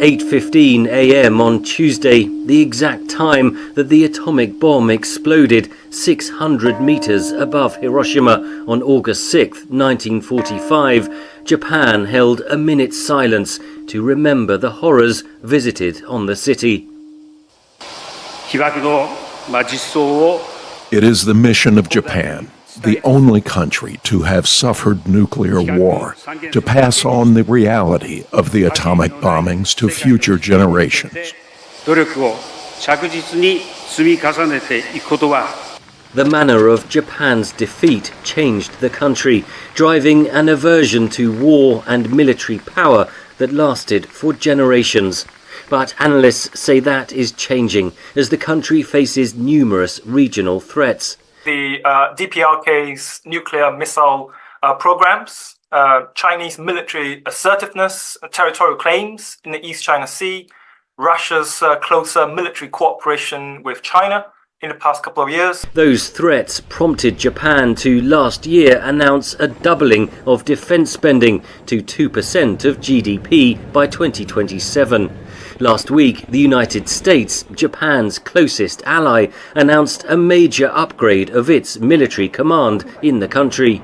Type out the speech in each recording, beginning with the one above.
8:15 a.m. on Tuesday, the exact time that the atomic bomb exploded 600 meters above Hiroshima on August 6, 1945, Japan held a minute's silence to remember the horrors visited on the city. It is the mission of Japan, the only country to have suffered nuclear war, to pass on the reality of the atomic bombings to future generations. The manner of Japan's defeat changed the country, driving an aversion to war and military power that lasted for generations. But analysts say that is changing as the country faces numerous regional threats. The DPRK's nuclear missile programs, Chinese military assertiveness, territorial claims in the East China Sea, Russia's closer military cooperation with China in the past couple of years. Those threats prompted Japan to last year announce a doubling of defense spending to 2% of GDP by 2027. Last week, the United States, Japan's closest ally, announced a major upgrade of its military command in the country.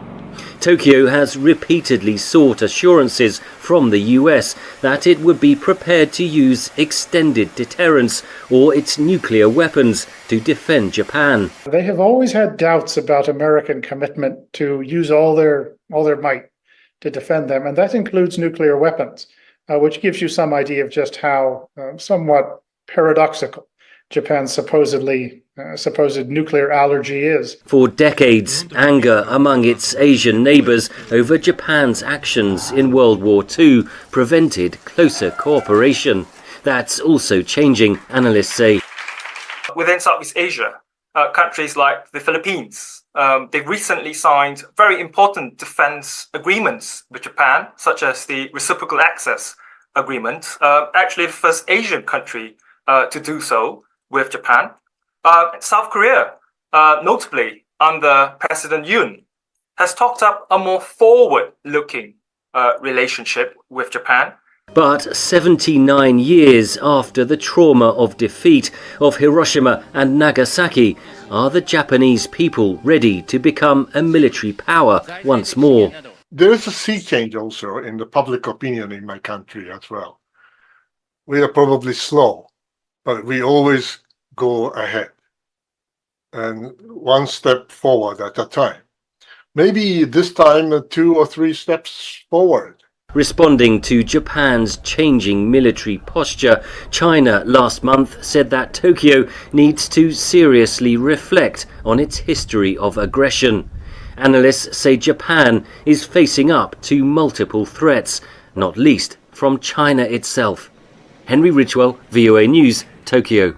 Tokyo has repeatedly sought assurances from the US that it would be prepared to use extended deterrence or its nuclear weapons to defend Japan. They have always had doubts about American commitment to use all their might to defend them, and that includes nuclear weapons, which gives you some idea of just how somewhat paradoxical Japan's supposed nuclear allergy is. For decades, anger among its Asian neighbours over Japan's actions in World War II prevented closer cooperation. That's also changing, analysts say. Within Southeast Asia, countries like the Philippines, they've recently signed very important defense agreements with Japan, such as the Reciprocal Access Agreement, actually the first Asian country to do so with Japan. South Korea, notably under President Yoon, has talked up a more forward-looking relationship with Japan. But 79 years after the trauma of defeat of Hiroshima and Nagasaki, are the Japanese people ready to become a military power once more? There is a sea change also in the public opinion in my country as well. We are probably slow, but we always go ahead and one step forward at a time. Maybe this time 2 or 3 steps forward. Responding to Japan's changing military posture, China last month said that Tokyo needs to seriously reflect on its history of aggression. Analysts say Japan is facing up to multiple threats, not least from China itself. Henry Ridgwell, VOA News, Tokyo.